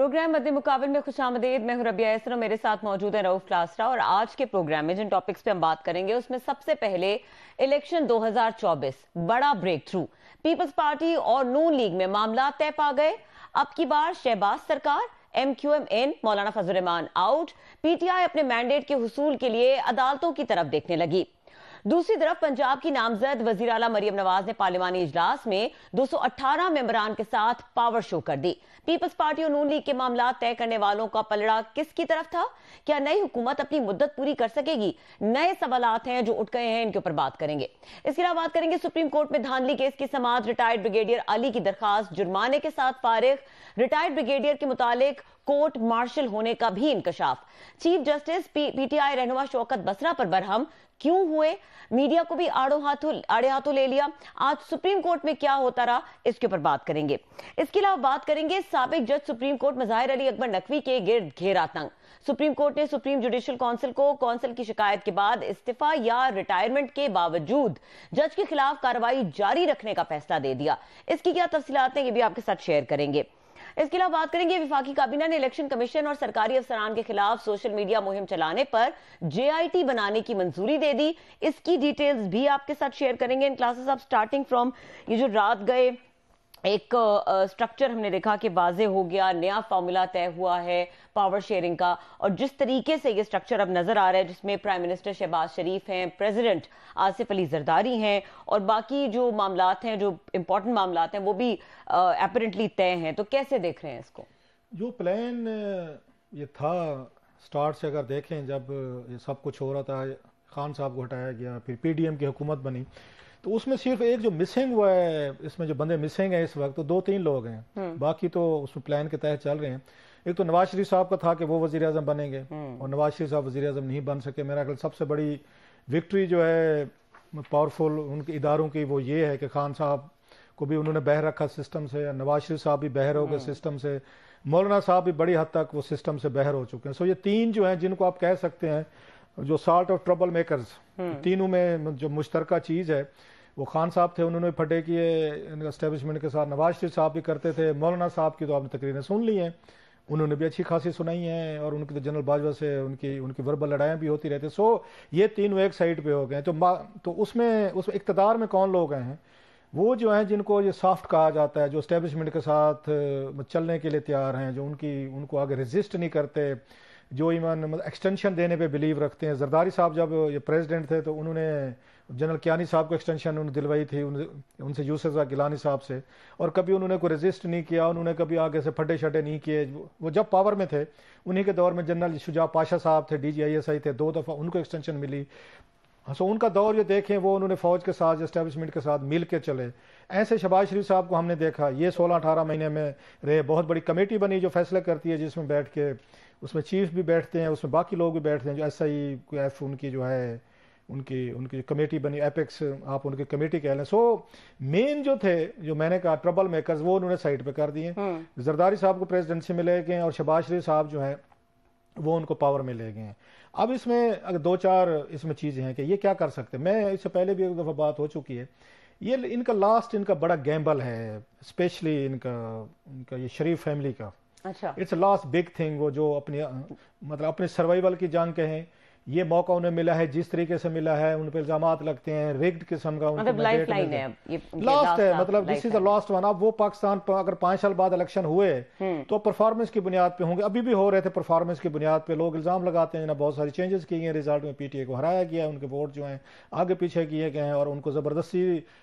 Programme मध्य मुकाबल में खुशामदीद। मैं हूं रबिया यसर और मेरे साथ मौजूद है रऊफ लासरा। और आज के प्रोग्राम में जिन टॉपिक्स पे हम बात करेंगे उसमें सबसे पहले इलेक्शन 2024, बड़ा ब्रेक थ्रू। पीपल्स पार्टी और नून लीग में मामला तय पा गए। अब की बार शहबाज सरकार, MQM इन, मौलाना फजल रहमान आउट। PTI अपने मैंडेट के हुसूल के लिए अदालतों की तरफ देखने लगी। दूसरी तरफ पंजाब की नामजद वजीर आला मरियम नवाज ने पार्लिमानी इजलास में 218 मेंबरान के साथ पावर शो कर दी। पीपल्स पार्टी और नून लीग के मामला तय करने वालों का पलड़ा किसकी तरफ था? क्या नई हुकूमत अपनी मुद्दत पूरी कर सकेगी? नए सवालात हैं जो उठ गए हैं, इनके ऊपर बात करेंगे। इसके अलावा बात करेंगे सुप्रीम कोर्ट में धांधली केस की समाअत। रिटायर्ड ब्रिगेडियर अली की दरखास्त जुर्माने के साथ फारिग। रिटायर्ड ब्रिगेडियर के मुतालिक कोर्ट मार्शल होने का भी इंकशाफ। चीफ जस्टिस PTI रहनुमा शौकत बसरा पर बरहम क्यों हुए? मीडिया को भी आड़े हाथों ले लिया। आज सुप्रीम कोर्ट में क्या होता रहा, इसके ऊपर बात करेंगे। इसके अलावा बात करेंगे साबिक जज सुप्रीम कोर्ट मज़ाहिर अली अकबर नकवी के गिर्द घेरा तंग। सुप्रीम कोर्ट ने सुप्रीम जुडिशल काउंसिल को काउंसिल की शिकायत के बाद इस्तीफा या रिटायरमेंट के बावजूद जज के खिलाफ कार्रवाई जारी रखने का फैसला दे दिया। इसकी क्या तफसीलात हैं, ये भी आपके साथ शेयर करेंगे। इसके अलावा बात करेंगे वफाकी काबीना ने इलेक्शन कमीशन और सरकारी अफसरान के खिलाफ सोशल मीडिया मुहिम चलाने पर JIT बनाने की मंजूरी दे दी। इसकी डिटेल्स भी आपके साथ शेयर करेंगे इन क्लासेस। अब स्टार्टिंग फ्रॉम ये जो रात गए एक स्ट्रक्चर हमने देखा कि वाजे हो गया, नया फॉर्मूला तय हुआ है पावर शेयरिंग का। और जिस तरीके से ये स्ट्रक्चर अब नजर आ रहा है, जिसमें प्राइम मिनिस्टर शहबाज शरीफ हैं, प्रेसिडेंट आसिफ अली जरदारी हैं और बाकी जो मामलात हैं, जो इंपॉर्टेंट मामलात हैं, वो भी अपरेंटली तय हैं। तो कैसे देख रहे हैं इसको? जो प्लान ये था स्टार्ट से, अगर देखें जब ये सब कुछ हो रहा था, खान साहब को हटाया गया, फिर PDM की हुकूमत बनी, तो उसमें सिर्फ एक जो मिसिंग हुआ है, इसमें जो बंदे मिसिंग हैं इस वक्त, तो 2-3 लोग हैं। बाकी तो उसमें प्लान के तहत चल रहे हैं। एक तो नवाज शरीफ साहब का था कि वो वजीर आजम बनेंगे और नवाज शरीफ साहब वजीर आजम नहीं बन सके। मेरा ख्याल सबसे बड़ी विक्ट्री जो है पावरफुल उनके इदारों की वो ये है कि खान साहब को भी उन्होंने बहर रखा सिस्टम से, नवाज शरीफ साहब भी बहर हो गए सिस्टम से, मौलाना साहब भी बड़ी हद तक वो सिस्टम से बहर हो चुके हैं। सो ये 3 जो हैं जिनको आप कह सकते हैं जो सॉर्ट ऑफ ट्रबल मेकर्स, तीनों में जो मुश्तरका चीज़ है वो खान साहब थे, उन्होंने फटे किए एस्टेब्लिशमेंट के साथ। नवाज शरीफ साहब भी करते थे। मौलाना साहब की तो आपने तकरीरें सुन ली हैं, उन्होंने भी अच्छी खासी सुनाई हैं और उनकी तो जनरल बाजवा से उनकी वर्बल लड़ाइयाँ भी होती रहती। सो ये तीनों एक साइड पे हो गए। तो उसमें इक़्तिदार में कौन लोग हैं? वो जो हैं जिनको ये सॉफ्ट कहा जाता है, जो एस्टेब्लिशमेंट के साथ चलने के लिए तैयार हैं, जो उनको आगे रेजिस्ट नहीं करते, जो इवन एक्सटेंशन देने पे बिलीव रखते हैं। जरदारी साहब जब ये प्रेसिडेंट थे तो उन्होंने जनरल कियानी साहब को एक्सटेंशन उन्होंने दिलवाई थी उनसे, यूसुफ गिलानी साहब से, और कभी उन्होंने कोई रेजिस्ट नहीं किया, उन्होंने कभी आगे से फटे शटे नहीं किए। वो जब पावर में थे उन्हीं के दौर में जनरल शुजा पाशा साहब थे, DGISI थे, 2 दफ़ा उनको एक्सटेंशन मिली। सो उनका दौर ये देखें, वो उन्होंने फौज के साथ एस्टेब्लिशमेंट के साथ मिल के चले। ऐसे शहबाज शरीफ साहब को हमने देखा, ये 16-18 महीने में रहे। बहुत बड़ी कमेटी बनी जो फैसला करती है, जिसमें बैठ के उसमें चीफ भी बैठते हैं, उसमें बाकी लोग भी बैठते हैं, जो SI उनकी जो है उनकी कमेटी बनी, एपेक्स आप उनकी कमेटी कह लें। सो मेन जो थे, जो मैंने कहा ट्रबल मेकर्स, वो उन्होंने साइड पे कर दिए। जरदारी साहब को प्रेसिडेंसी में ले गए और शहबाज शरीफ साहब जो है वो उनको पावर में ले गए हैं। अब इसमें अगर 2-4 इसमें चीज़ें हैं कि ये क्या कर सकते हैं। मैं इससे पहले भी एक दफ़ा बात हो चुकी है, ये इनका बड़ा गैम्बल है, स्पेशली इनका ये शरीफ फैमिली का। अच्छा, इट्स लास्ट बिग थिंग। वो जो अपने सर्वाइवल की जंग कहें, ये मौका उन्हें मिला है, जिस तरीके से मिला है, उन पर इल्जामात लगते हैं, रिग्ड किस्म का, मतलब लाइफ लाइन है, ये लास्ट है, मतलब this is the last one. अब वो पाकिस्तान अगर 5 साल बाद इलेक्शन हुए तो परफॉर्मेंस की बुनियाद पे होंगे, अभी भी हो रहे थे परफॉर्मेंस की बुनियाद पे। लोग इल्जाम लगाते हैं ना, बहुत सारी चेंजेस किए गए, रिजल्ट में PTA को हराया गया, उनके वोट जो हैं आगे पीछे किए गए हैं और उनको जबरदस्ती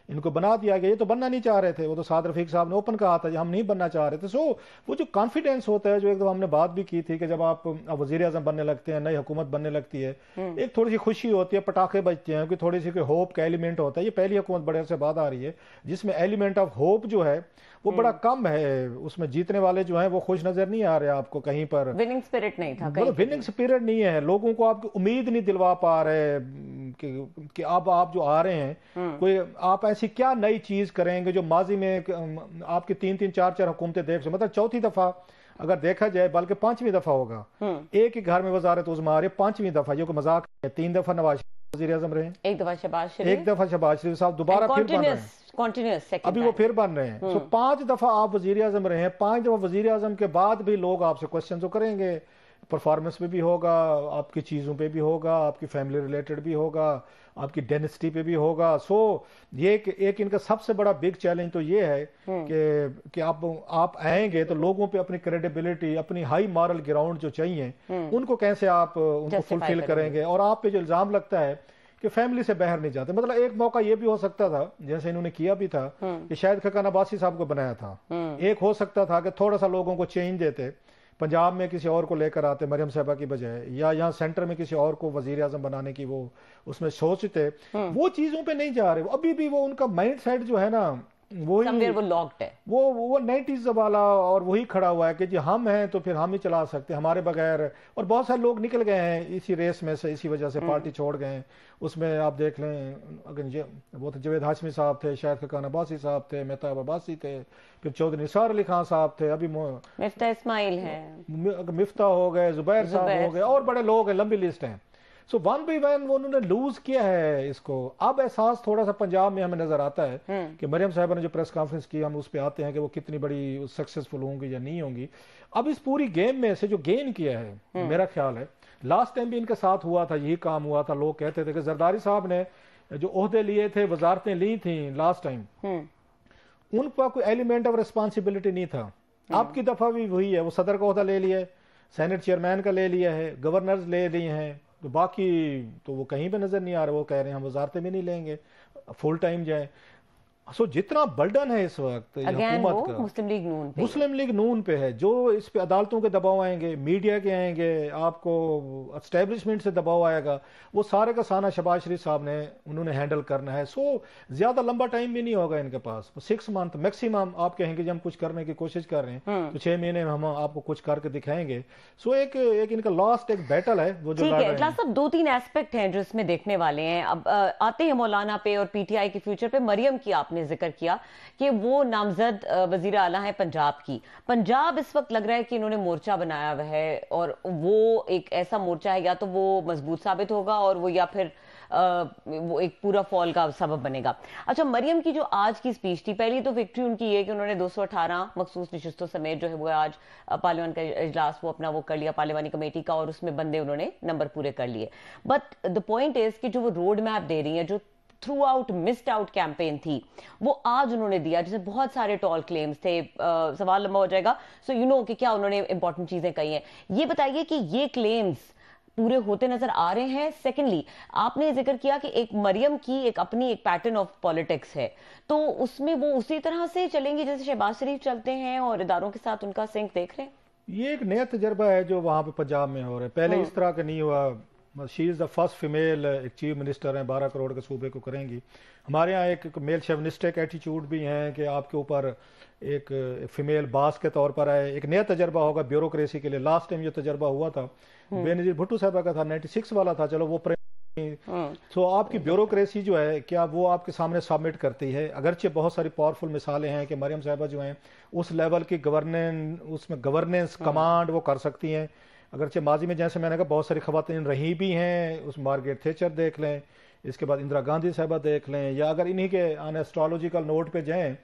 इनको बना दिया गया। ये तो बनना नहीं चाह रहे थे, वो तो साद रफीक साहब ने ओपन कहा था हम नहीं बनना चाह रहे थे। सो वो जो कॉन्फिडेंस होता है, जो एकदम हमने बात भी की थी कि जब आप वजीर आजम बनने लगते हैं, नई हुकूमत बनने लगती है, एक थोड़ी सी खुशी होती है, पटाखे बजते हैं, कि थोड़ी सी कोई होप का एलिमेंट होता है। ये पहली हुकूमत बड़े अरसे बाद आ रही है जिसमें एलिमेंट ऑफ होप जो है वो बड़ा कम है। उसमें जीतने वाले जो हैं वो खुश नजर नहीं आ रहे आपको कहीं पर, विनिंग स्पिरिट नहीं था, विनिंग स्पिरिट नहीं है। लोगों को आपकी उम्मीद नहीं दिलवा पा रहे कि अब आप जो आ रहे हैं, कोई आप ऐसी क्या नई चीज करेंगे जो माजी में आपकी 3-3, 4-4 हुकूमतें देख, मतलब चौथी दफा अगर देखा जाए, बल्कि 5वीं दफा होगा एक ही घर में वजारत उज़्मा आ रही है, 5वीं दफा। ये कोई मजाक है। 3 दफा नवाज वज़ीर आज़म रहे हैं, एक दफा शहबाज शरीफ, एक दफा शहबाज शरीफ साहब दोबारा फिर बन रहे हैं, कंटिन्यूअस अभी वो फिर बन रहे हैं। सो 5 दफा आप वज़ीर आज़म रहे हैं, 5 दफा वज़ीर आज़म के बाद भी लोग आपसे क्वेश्चन तो करेंगे, परफॉर्मेंस पे भी होगा, आपकी चीज़ों पे भी होगा, आपकी फैमिली रिलेटेड भी होगा, आपकी डेनिसिटी पे भी होगा। सो ये एक इनका सबसे बड़ा बिग चैलेंज तो ये है कि आप आएंगे तो लोगों पे अपनी क्रेडिबिलिटी, अपनी हाई मॉरल ग्राउंड जो चाहिए उनको कैसे आप उनको फुलफिल करेंगे। और आप पे जो इल्ज़ाम लगता है कि फैमिली से बाहर नहीं जाते, मतलब एक मौका ये भी हो सकता था, जैसे इन्होंने किया भी था कि शायद खकान अब्बासी साहब को बनाया था, एक हो सकता था कि थोड़ा सा लोगों को चेंज देते, पंजाब में किसी और को लेकर आते मरियम साहबा की बजाय, या यहाँ सेंटर में किसी और को वजीर आजम बनाने की वो उसमें सोचते। वो चीजों पे नहीं जा रहे, अभी भी वो उनका माइंड सेट जो है ना वही वो लॉक्ड है, वो 90s वाला, और वही खड़ा हुआ है कि जी हम हैं तो फिर हम ही चला सकते हैं हमारे बगैर। और बहुत सारे लोग निकल गए हैं इसी रेस में से, इसी वजह से पार्टी छोड़ गए हैं। उसमें आप देख लें, अगर वो तो जवेद हाशमी साहब थे, शायद खकान अब्बासी साहब थे, मेहताब अब्बासी थे, फिर चौधरी निसार अली खान साहब थे, अभी मिफ्ता इस्माइल है, मिफ्ता हो गए, जुबैर साहब हो गए, और बड़े लोग हैं, लंबी लिस्ट है। सो वन बाई वन वो उन्होंने लूज किया है इसको। अब एहसास थोड़ा सा पंजाब में हमें नजर आता है कि मरियम साहबा ने जो प्रेस कॉन्फ्रेंस की, हम उस पर आते हैं कि वो कितनी बड़ी सक्सेसफुल होंगी या नहीं होंगी। अब इस पूरी गेम में से जो गेन किया है, मेरा ख्याल है लास्ट टाइम भी इनके साथ हुआ था, यही काम हुआ था। लोग कहते थे कि जरदारी साहब ने जो ओहदे लिए थे, वजारतें ली थी लास्ट टाइम, उन पर कोई एलिमेंट ऑफ रिस्पॉन्सिबिलिटी नहीं था। अब की दफा भी वही है, वो सदर का ओहदा ले लिया है, सेनेट चेयरमैन का ले लिया है, गवर्नर्स ले लिए हैं, तो बाकी तो वो कहीं पे नजर नहीं आ रहे। वो कह रहे हैं हम वजारतें भी नहीं लेंगे, फुल टाइम जाए। सो जितना बर्डन है इस वक्त हुकूमत का मुस्लिम लीग नून पे है, जो इस पे अदालतों के दबाव आएंगे, मीडिया के आएंगे, आपको एस्टेब्लिशमेंट से दबाव आएगा, वो सारे का सारा शहबाज शरीफ साहब ने उन्होंने हैंडल करना है। सो ज्यादा लंबा टाइम भी नहीं होगा इनके पास, 6 मंथ मैक्सिमम। आप कहेंगे जब हम कुछ करने की कोशिश कर रहे हैं तो 6 महीने में हम आपको कुछ करके दिखाएंगे। सो एक इनका लास्ट एक बैटल है वो जो लड़ रहे हैं। सब 2-3 एस्पेक्ट हैं जो इसमें देखने वाले हैं। अब आते हैं मौलाना पे और पीटीआई के फ्यूचर पे। मरियम की आपने जिक्र किया कि वो नामजद वजीर आला है पंजाब की। पंजाब इस वक्त लग रहा है कि इन्होंने मोर्चा बनाया हुआ है, और वो एक ऐसा मोर्चा है या तो वो मजबूत साबित होगा और वो या फिर वो एक पूरा फॉल का सबब बनेगा। अच्छा, मरियम की जो आज की स्पीच थी, पहली तो विक्ट्री उनकी ये कि उन्होंने 218 मखसूस नशिस्तों समेत जो है वो आज पार्लियामेंट का इजलास वो अपना वो कर लिया, पार्लियामानी कमेटी का, और उसमें बंदे उन्होंने नंबर पूरे कर लिए। बट द पॉइंट इज कि जो वो रोड मैप दे रही है, जो through out missed out campaign थी, वो आज उन्होंने दिया, जिसे बहुत सारे टॉल क्लेम्स थे। सवाल लंबा हो जाएगा, सो यू नो कि क्या उन्होंने इंपॉर्टेंट चीजें कही हैं। ये बताइए कि ये क्लेम्स पूरे होते नजर आ रहे हैं। सेकेंडली, आपने जिक्र किया कि एक मरियम की एक अपनी एक पैटर्न ऑफ पॉलिटिक्स है, तो उसमें वो उसी तरह से चलेंगी जैसे शहबाज शरीफ चलते हैं और इदारों के साथ उनका सिंक देख रहे हैं। ये एक नया तजर्बा है जो वहां पे पंजाब में हो रहा है, पहले इस तरह का नहीं हुआ। She is the first female एक चीफ मिनिस्टर हैं, 12 करोड़ के सूबे को करेंगी। हमारे यहाँ एक मेल शेवनिस्टिक एटीट्यूड भी हैं कि आपके ऊपर एक फीमेल बास के तौर पर है। एक नया तजर्बा होगा ब्यूरोक्रेसी के लिए। लास्ट टाइम ये तजर्बा हुआ था, बेनजीर भुट्टो साहबा का था, 96 वाला था, चलो वो सो आपकी ब्यूरोक्रेसी जो है, क्या वो आपके सामने सबमिट करती है? अगरचे बहुत सारी पावरफुल मिसालें हैं कि मरियम साहबा जो हैं उस लेवल की गवर्नेंस कमांड वो कर सकती हैं। अगरचे माजी में जैसे मैंने कहा बहुत सारी खवातीन रही भी हैं, उस मार्गरेट थैचर देख लें, इसके बाद इंदिरा गांधी साहबा देख लें, या अगर इन्हीं के ऑन एस्ट्रोलॉजिकल नोट पे जाएं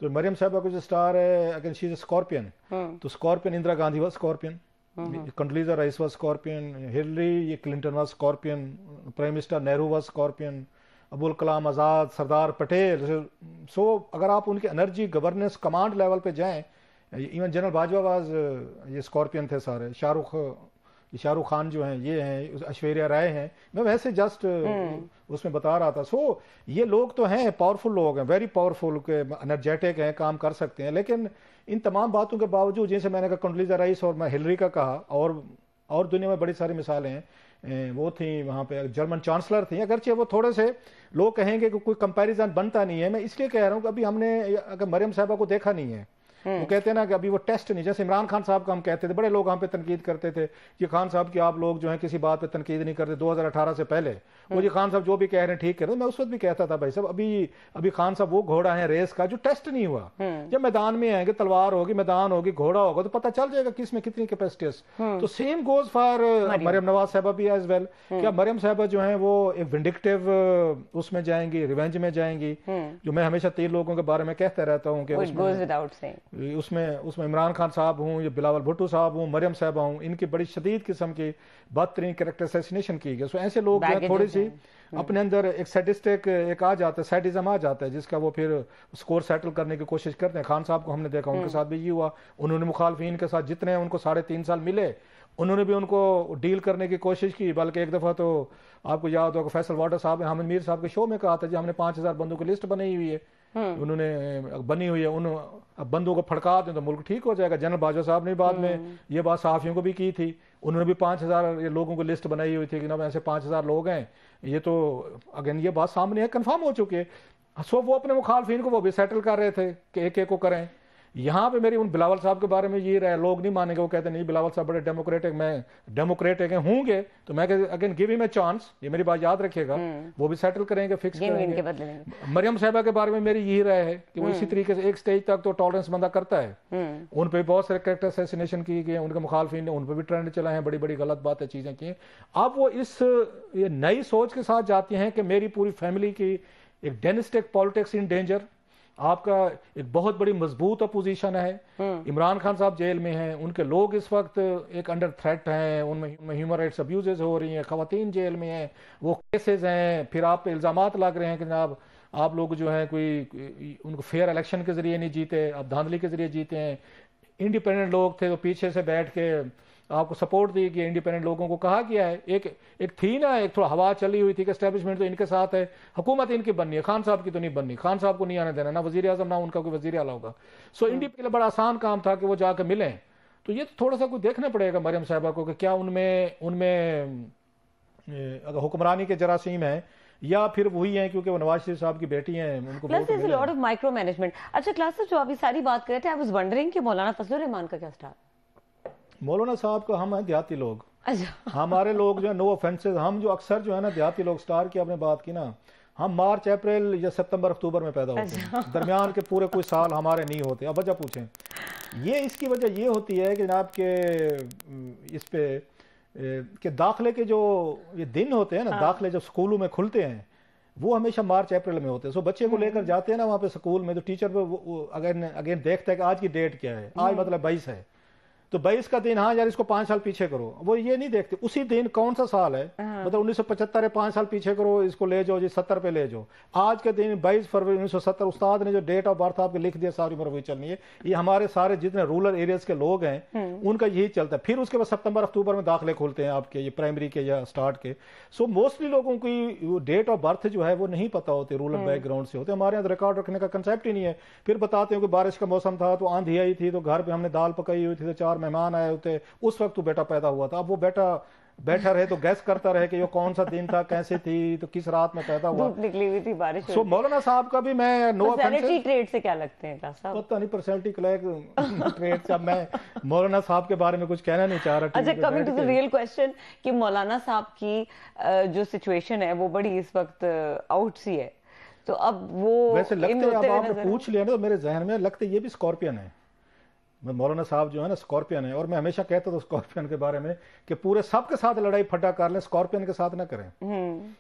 तो मरियम साहबा को जो स्टार है, अगर शी इज स्कॉर्पियन, तो scorpion Indira Gandhi was scorpion, Condoleezza Rice was scorpion, Hillary Clinton was scorpion, prime minister Nehru was scorpion, Abul Kalam Azad, Sardar Patel. So अगर आप उनकी एनर्जी गवर्नेंस कमांड लेवल पे जाएं, इवन जनरल बाजवा वाज ये स्कॉर्पियन थे सारे, शाहरुख खान जो हैं ये हैं, ऐश्वर्या राय हैं। मैं वैसे जस्ट उसमें बता रहा था। सो ये लोग तो हैं, पावरफुल लोग हैं, वेरी पावरफुल के, एनर्जेटिक हैं, काम कर सकते हैं। लेकिन इन तमाम बातों के बावजूद, जैसे मैंने कहा कंडोलीजा राइस और मैं हिलरी का कहा, और दुनिया में बड़ी सारी मिसालें हैं, वो थी वहाँ पे जर्मन चांसलर थी। अगरचे वो थोड़े से लोग कहेंगे कि कोई कंपैरिजन बनता नहीं है, मैं इसलिए कह रहा हूँ कि अभी हमने अगर मरियम साहबा को देखा नहीं है, وہ کہتے ہیں نا کہ ابھی وہ ٹیسٹ نہیں, جیسے عمران خان صاحب کا ہم کہتے تھے, بڑے لوگ ہم پہ تنقید کرتے تھے کہ خان صاحب کی آپ لوگ جو ہیں کسی بات پہ تنقید نہیں کرتے 2018 سے پہلے, وہ جی خان صاحب جو بھی کہہ رہے ہیں ٹھیک کہہ رہے ہیں. میں اس وقت بھی کہتا تھا بھائی صاحب ابھی خان صاحب وہ گھوڑا ہے ریس کا جو ٹیسٹ نہیں ہوا. جب میدان میں آئیں گے, تلوار ہوگی, میدان ہوگی, گھوڑا ہوگا, تو پتہ چل جائے گا کس میں کتنی کیپیسٹی ہے. تو same goes for Maryam Nawaz صاحبہ بھی ایز ویل. کیا مریم صاحبہ جو ہیں وہ ایک ونڈکٹیو اس میں جائیں گی, ریونج میں جائیں گی, جو میں ہمیشہ 3 لوگوں کے بارے میں کہتا رہتا ہوں کہ اس میں عمران خان صاحب ہوں یا بلاول بھٹو صاحب ہوں, مریم صاحبہ ہوں, ان کی بڑی شدید قسم کی بدترین کریکٹر اسیسینیشن کی گئی. سو ایسے لوگ جو ہیں تھوڑی سی اپنے اندر ایک سیڈسٹک ایک آ جاتا ہے, سیڈزم آ جاتا ہے, جس کا وہ پھر اسکور سیٹل کرنے کی کوشش کرتے ہیں. خان صاحب کو ہم نے دیکھا, ان کے ساتھ بھی یہ ہوا, انہوں نے مخالفین کے ساتھ جتنے ان کو 3.5 سال ملے, انہوں نے بھی ان کو ڈیل کرنے کی کوشش کی. بلکہ ایک دفعہ تو آپ کو یاد ہوگا فیصل واٹر صاحب نے حامد میر صاحب کے شو میں کہا تھا جی ہم نے 5,000 بندوں کی لسٹ بنائی ہوئی ہے, انہوں نے بنی ہوئی ہے, اب بندوں کو پھڑکا دیں تو ملک ٹھیک ہو جائے گا. جنرل باجوہ صاحب نے بعد میں یہ بات صحافیوں کو بھی کی تھی, انہوں نے بھی 5,000 لوگوں کو لسٹ بنائی ہوئی تھی کہ نا ایسے 5,000 لوگ ہیں. یہ تو اگین یہ بات سامنے ہے, کنفرم ہو چکی ہے. سو وہ اپنے مخالفین کو وہ بھی سیٹل کر رہے تھے کہ ایک ایک کو کریں. یہاں پہ میری ان بلاول صاحب کے بارے میں یہ رہا, لوگ نہیں مانیں گے, وہ کہتے ہیں نہیں بلاول صاحب بڑے ڈیموکریٹک, میں ڈیموکریٹک ہوں گے تو میں اگین گیو ہم اے چانس, یہ میری بات یاد رکھے گا, وہ بھی سیٹل کریں گے, فکس کریں گے. مریم صاحبہ کے بارے میں میری یہی رائے ہے کہ وہ اسی طریقے سے ایک سٹیج تک تو ٹالرنس بندہ کرتا ہے. ان پہ بہت سارے کریکٹر اسیسینیشن کی گئے, ان کے مخالفین نے ان پہ بھی ٹرینڈ چلائے ہیں, بڑی بڑی غلط باتیں چیزیں کی ہیں. اب وہ اس یہ نئی سوچ کے ساتھ جاتی ہیں کہ میری پوری فیملی کی ایک ڈائنسٹک پالیٹکس ان ڈینجر, آپ کا ایک بہت بڑی مضبوط اپوزیشن ہے. عمران خان صاحب جیل میں ہیں, ان کے لوگ اس وقت ایک انڈر تھریٹ ہیں, ان میں ہیومن رائٹس ابیوزز ہو رہی ہیں, خواتین جیل میں ہیں, وہ کیسز ہیں, پھر آپ پہ الزامات لگ رہے ہیں کہ جناب آپ لوگ جو ہیں کوئی ان کو فیئر الیکشن کے ذریعے نہیں جیتے, آپ دھاندلی کے ذریعے جیتے ہیں. انڈیپینڈنٹ لوگ تھے تو پیچھے سے بیٹھ کے آپ کو سپورٹ دی کہ انڈیپینڈنٹ لوگوں کو کہا گیا ہے. ایک تھی نا, ایک تھوڑا ہوا چلی ہوئی تھی کہ اسٹیبلشمنٹ تو ان کے ساتھ ہے, حکومت ان کی بننی ہے, خان صاحب کی تو نہیں بننی, خان صاحب کو نہیں آنے دینا, نہ وزیر اعظم نہ ان کا کوئی وزیر اعلیٰ ہوگا. سو انڈیپینڈنٹ کے لیے بڑا آسان کام تھا کہ وہ جا کے ملیں. تو یہ تھوڑا سا کوئی دیکھنا پڑے گا مریم صاحبہ کو کہ کیا ان میں اگر حکمرانی کے جراثیم ہیں یا پھر وہی ہیں کیونکہ وہ نواز شریف صاحب کی بیٹی ہیں, ان کو plus a lot of micro management. اچھا کلاس جو ابھی ساری بات کر رہے تھے, I was wondering کہ مولانا فضل الرحمان کا کیا سٹار؟ مولانا صاحب کا ہم ہیں دیہاتی لوگ, ہمارے لوگ جو ہے نو آفینسز, ہم جو اکثر جو ہے نا دیہاتی لوگ, سٹار کی آپ نے بات کی نا, ہم مارچ اپریل یا ستمبر اکتوبر میں پیدا ہوتے ہیں, درمیان کے پورے کوئی سال ہمارے نہیں ہوتے. اب وجہ پوچھیں, یہ اس کی وجہ یہ ہوتی ہے کہ جناب کے اس پہ کہ داخلے کے جو یہ دن ہوتے ہیں نا, داخلے جب سکولوں میں کھلتے ہیں وہ ہمیشہ مارچ اپریل میں ہوتے ہیں. سو بچے کو لے کر جاتے ہیں نا وہاں پہ سکول میں, تو ٹیچر پہ اگین دیکھتا ہے کہ آج کی ڈیٹ کیا ہے, آج مطلب 22 ہے, تو 22 کا دن, ہاں یار اس کو 5 سال پیچھے کرو. وہ یہ نہیں دیکھتے اسی دن کون سا سال ہے, مطلب 1975 ہے, 5 سال پیچھے کرو, اس کو لے جاؤ جی 70 پہ لے جاؤ. آج کے دن 22 فروری 1970 استاد نے جو ڈیٹ آف برتھ آپ کے لکھ دیا, ساری عمر وہی چلنی ہے. یہ ہمارے سارے جتنے رورل ایریاز کے لوگ ہیں ان کا یہی چلتا ہے. پھر اس کے بعد ستمبر اکتوبر میں داخلے کھولتے ہیں آپ کے, یہ پرائمری کے یا اسٹارٹ کے. سو موسٹلی لوگوں کی ڈیٹ آف برتھ جو ہے وہ نہیں پتا ہوتی, رورل بیک گراؤنڈ سے ہوتے. ہمارے یہاں ریکارڈ رکھنے کا کنسیپٹ ہی نہیں ہے. پھر بتاتے ہیں کہ بارش کا موسم تھا تو آندھی آئی تھی, تو گھر پہ ہم نے دال پکائی ہوئی تھی, تو 4 مہمان آئے ہوتے, اس وقت تو بیٹا پیدا ہوا تھا. اب وہ بیٹا بیٹھا رہے تو گیس کرتا رہے کہ یہ کون سا دن تھا, کیسے تھی, تو کس رات میں پیدا ہوا, نکلی ہوئی تھی بارش. سو مولانا صاحب کا بھی میں نو پرسنالٹی ٹریٹ سے کیا لگتے ہیں صاحب؟ پتہ نہیں پرسنالٹی ٹریٹ سے, اب میں مولانا صاحب کے بارے میں کچھ کہنا نہیں چاہ رہا. اچھا coming to the real question کہ مولانا صاحب کی جو سچویشن ہے وہ بڑی اس وقت آؤٹ سی ہے, تو اب وہ ویسے لگتے اب آپ نے پوچھ لیا نا تو میرے ذہن میں لگتے یہ بھی اسکارپین ہے. مولانا صاحب جو ہے نا اسکارپین ہے, اور میں ہمیشہ کہتا تھا اسکارپین کے بارے میں کہ پورے سب کے ساتھ لڑائی پھٹا کر لیں, اسکارپین کے ساتھ نہ کریں.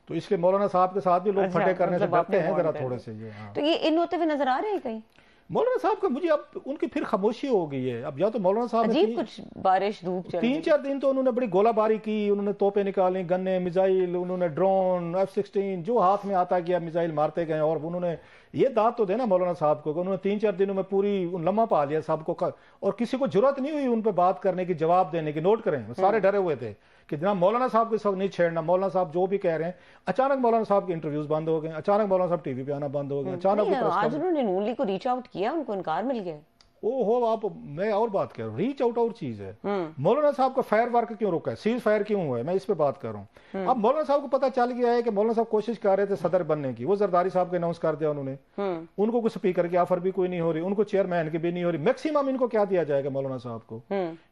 تو اس لیے مولانا صاحب کے ساتھ بھی لوگ پھٹے کرنے سے ڈرتے ہیں ذرا تھوڑے سے. تو یہ ان ہوتے ہوئے نظر آ رہے ہیں کہیں مولانا صاحب کا؟ مجھے اب ان کی پھر خاموشی ہو گئی ہے. اب یا تو مولانا صاحب عجیب کچھ بارش دھوپ چل 3-4 دن تو انہوں نے بڑی گولہ باری کی, انہوں نے توپیں نکالی, گنے, میزائل, انہوں نے ڈرون, F-16 جو ہاتھ میں آتا گیا میزائل مارتے گئے. اور انہوں نے یہ داد تو دینا مولانا صاحب کو کہ انہوں نے 3-4 دنوں میں پوری لمحہ پا لیا سب کو, اور کسی کو ضرورت نہیں ہوئی ان پہ بات کرنے کی, جواب دینے کی. نوٹ کریں سارے ڈرے ہوئے تھے کہ جناب مولانا صاحب کے ساتھ نہیں چھیڑنا, مولانا صاحب جو بھی کہہ رہے ہیں. اچانک مولانا صاحب کے انٹرویوز بند ہو گئے, اچانک مولانا صاحب ٹی وی پہ آنا بند ہو گئے, اچانک آج انہوں نے نون لیگ کو ریچ آؤٹ کیا, ان کو انکار مل گیا. आप मैं और बात कर रहा हूँ, रीच आउट और चीज है। मौलाना साहब का फायर वर्क क्यों रुका है, सीज फायर क्यों हुआ है, मैं इस पे बात कर रहा हूँ। अब मौलाना साहब को पता चल गया है कि मौलाना साहब कोशिश कर रहे थे सदर बनने की, वो जरदारी साहब को अनाउंस कर दिया उन्होंने, उनको कोई स्पीकर की ऑफर भी कोई नहीं हो रही, उनको चेयरमैन की भी नहीं हो रही। मैक्सिमम इनको क्या दिया जाएगा मौलाना साहब को,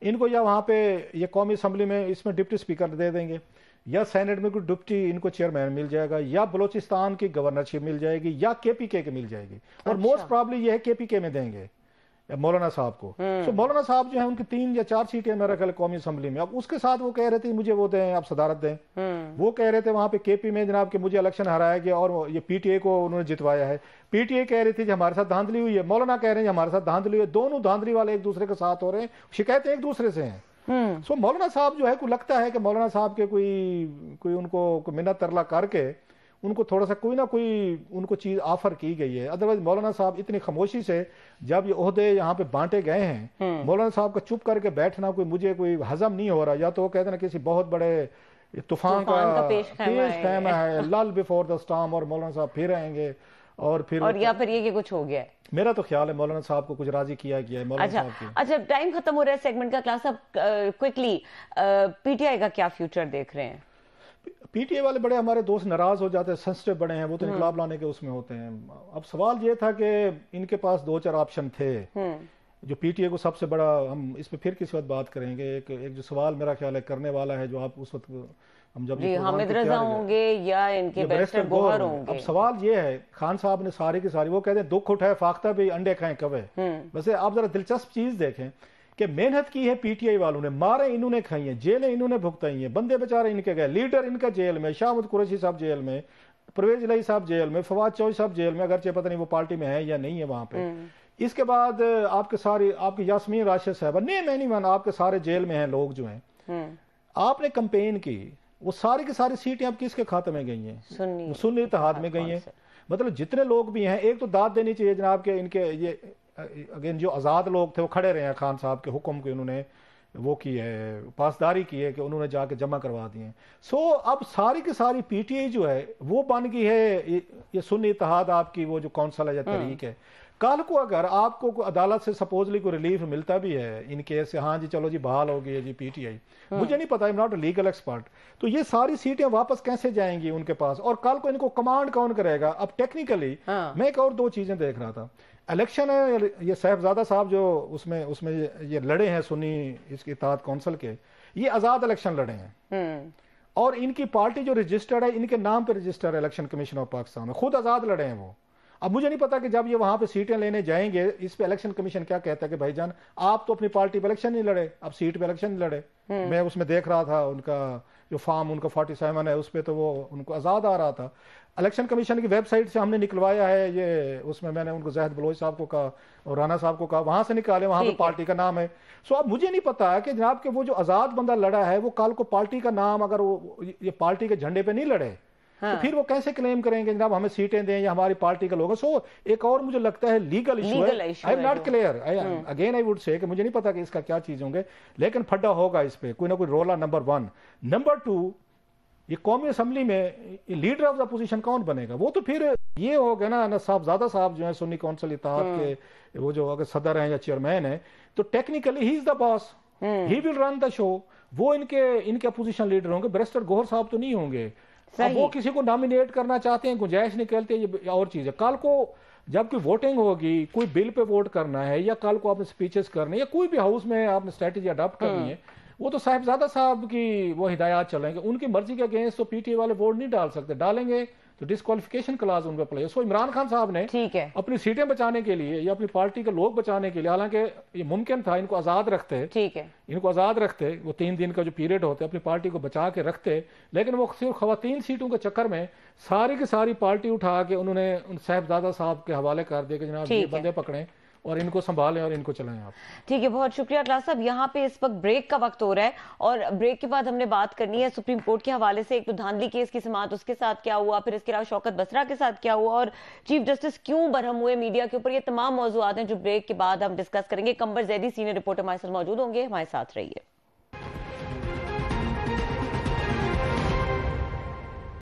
इनको या वहां पे ये कौमी असेंबली में इसमें डिप्टी स्पीकर दे देंगे, या सेनेट में कोई डिप्टी इनको चेयरमैन मिल जाएगा, या बलोचिस्तान की गवर्नरशिप मिल जाएगी, या केपीके की मिल जाएगी। और मोस्ट प्रॉब्ली ये है केपीके में देंगे मौलाना साहब को। तो मौलाना साहब जो है उनकी 3 या 4 सीटें मेरा ख्याल कौमी असेंबली में। अब उसके साथ वो कह रहे थे मुझे वो दें, आप सदारत दें। वो कह रहे थे वहां पे केपी में जनाब कि मुझे इलेक्शन हराया गया और ये पीटीए को उन्होंने जितवाया है। पीटीए कह रही थी कि हमारे साथ धांधली हुई है, मौलाना कह रहे हैं हमारे साथ धांधली हुई है। दोनों धांधली वाले एक दूसरे के साथ हो रहे हैं, शिकायतें एक दूसरे से हैं। सो मौलाना साहब जो है को लगता है कि मौलाना साहब के कोई उनको मिन्नत तरला करके उनको थोड़ा सा कोई ना कोई उनको चीज ऑफर की गई है। अदरवाइज मौलाना साहब इतनी खामोशी से जब ये ओहदे यहाँ पे बांटे गए हैं, मौलाना साहब का चुप करके बैठना मुझे कोई हजम नहीं हो रहा। या तो वो कहते हैं किसी बहुत बड़े तूफान का पेश खैमा है, लल बिफोर द स्टॉर्म, और मौलाना साहब फिर आएंगे और या फिर ये कि कुछ हो गया है। मेरा तो ख्याल है मौलाना साहब को कुछ राजी किया गया है मौलाना साहब की। अच्छा, टाइम खत्म हो रहा है सेगमेंट का। क्लास अब क्विकली पीटीआई का क्या फ्यूचर देख रहे हैं? पीटीए वाले बड़े हमारे दोस्त नाराज हो जाते हैं, सेंसिटिव बड़े हैं, वो तो इनकलाब लाने के उसमें होते हैं। अब सवाल ये था कि इनके पास 2-4 ऑप्शन थे जो पीटीए को सबसे बड़ा, हम इस पे फिर किसी वक्त बात करेंगे। एक जो सवाल मेरा ख्याल है करने वाला है, जो आप उस वक्त हम जब हामिद रजा होंगे या इनके बैरिस्टर गोहर होंगे। अब सवाल ये है, खान साहब ने सारी की सारी वो कहते हैं दुख उठाए फाख्ता भी अंडे खाएं कवे। वैसे आप जरा दिलचस्प चीज देखें कि मेहनत की है पीटीआई वालों ने, मारे इन्होंने खाई हैं, जेलें इन्होंने भुगताई हैं, बंदे बेचारे इनके गए, लीडर इनका जेल में, शाहमद कुरैशी साहब जेल में, परवेज इलाही साहब जेल में, फवाद चौधरी साहब जेल में, अगरचे पता नहीं वो पार्टी में है या नहीं है वहां पे। इसके बाद आपकी यास्मीन राशिद साहब, नहीं मान, आपके सारे जेल में हैं लोग जो हैं। आपने कंपेन की, वो सारी की सारी सीटें अब किसके खाते में गई हैं? सुन्नी इत्तेहाद में गई हैं। मतलब जितने लोग भी हैं, एक तो दाद देनी चाहिए जनाब के इनके ये अगेन जो आज़ाद लोग थे वो खड़े रहे हैं, खान साहब के हुक्म के उन्होंने वो की है, पासदारी की है कि उन्होंने जाके जमा करवा दिए। सो अब सारी की सारी पीटीआई जो है वो बन गई है ये सुन्नी इत्तेहाद आपकी वो जो कौंसल है या तहरीक है। कल को अगर आपको अदालत से सपोजली कोई रिलीफ मिलता भी है इन केस से, हाँ जी चलो जी बहाल हो गई है जी पीटीआई, मुझे नहीं पता, I am not a legal expert, तो ये सारी सीटें वापस कैसे जाएंगी उनके पास, और कल को इनको कमांड कौन करेगा? अब टेक्निकली मैं एक और 2 चीजें देख रहा था। इलेक्शन है, ये साहबजादा साहब जो उसमें ये लड़े हैं सुन्नी इसके इत्तेहाद कौंसिल के, ये आजाद इलेक्शन लड़े हैं और इनकी पार्टी जो रजिस्टर्ड है इनके नाम पे रजिस्टर्ड है इलेक्शन कमीशन ऑफ पाकिस्तान में, खुद आजाद लड़े हैं वो। अब मुझे नहीं पता कि जब ये वहां पे सीटें लेने जाएंगे इस पे इलेक्शन कमीशन क्या कहता है कि भाईजान आप तो अपनी पार्टी पे इलेक्शन नहीं लड़े, आप सीट पे इलेक्शन नहीं लड़े। मैं उसमें देख रहा था उनका जो फॉर्म उनका 47 है उस पे तो वो उनको आजाद आ रहा था। इलेक्शन कमीशन की वेबसाइट से हमने निकलवाया है ये, उसमें मैंने उनको ज़ाहिद बलोच साहब को कहा और राना साहब को कहा वहां से निकाले, वहां पे पार्टी का नाम है। सो अब मुझे नहीं पता कि जनाब के वो जो आजाद बंदा लड़ा है वो कल को पार्टी का नाम अगर वो ये पार्टी के झंडे पे नहीं लड़े तो फिर वो कैसे क्लेम करेंगे जनाब हमें सीटें दें या हमारी पार्टी के लोग। सो एक और मुझे लगता है लीगल इशू है, I am not clear again I would say कि मुझे नहीं पता कि इसका क्या चीज होंगे, लेकिन फड्डा होगा इस पे कोई ना कोई रोला। नंबर 1 नंबर 2 ये कौमी असेंबली में लीडर ऑफ द अपोजिशन कौन बनेगा? वो तो फिर ये हो गया ना साहबजादा साहब जो है सुन्नी कौंसिल इत्तेहाद के वो जो अगर सदर हैं या चेयरमैन है तो technically he is the boss, he will run the show. वो इनके अपोजिशन लीडर होंगे, बैरिस्टर गोहर साहब तो नहीं होंगे। अब वो किसी को नॉमिनेट करना चाहते हैं, गुंजाइश निकलती है, ये और चीज है। कल को जब कोई वोटिंग होगी, कोई बिल पे वोट करना है या कल को आपने स्पीचेस करने या कोई भी हाउस में आपने स्ट्रेटेजी अडॉप्ट करनी है, वो तो साहबजादा साहब की वो हिदायत चलेंगे, उनकी मर्जी के अगेंस्ट तो पीटीए वाले वोट नहीं डाल सकते, डालेंगे तो डिस्क्वालिफिकेशन क्लास उनका प्ले। सो इमरान खान साहब ने अपनी सीटें बचाने के लिए या अपनी पार्टी के लोग बचाने के लिए, हालांकि ये मुमकिन था इनको आजाद रखते, ठीक है इनको आजाद रखते, वो 3 दिन का जो पीरियड होता है अपनी पार्टी को बचा के रखते, लेकिन वो सिर्फ खवातीन सीटों के चक्कर में सारी की सारी पार्टी उठा के उन्होंने उन साहबजादा साहब के हवाले कर दिया कि जनाब ये बंदे पकड़े और इनको संभालें और इनको चलाएं आप। ठीक है, बहुत शुक्रिया क्लास साहब। यहाँ पे इस वक्त ब्रेक का वक्त हो रहा है और ब्रेक के बाद हमने बात करनी है सुप्रीम कोर्ट के हवाले से, एक तो धांधली केस की समाअत उसके साथ क्या हुआ, फिर इसके अलावा शौकत बसरा के साथ क्या हुआ और चीफ जस्टिस क्यों बरहम हुए मीडिया के ऊपर। ये तमाम मौजूद हैं जो ब्रेक के बाद हम डिस्कस करेंगे। कंबर जैदी सीनियर रिपोर्टर हमारे साथ मौजूद होंगे, हमारे साथ रहिए।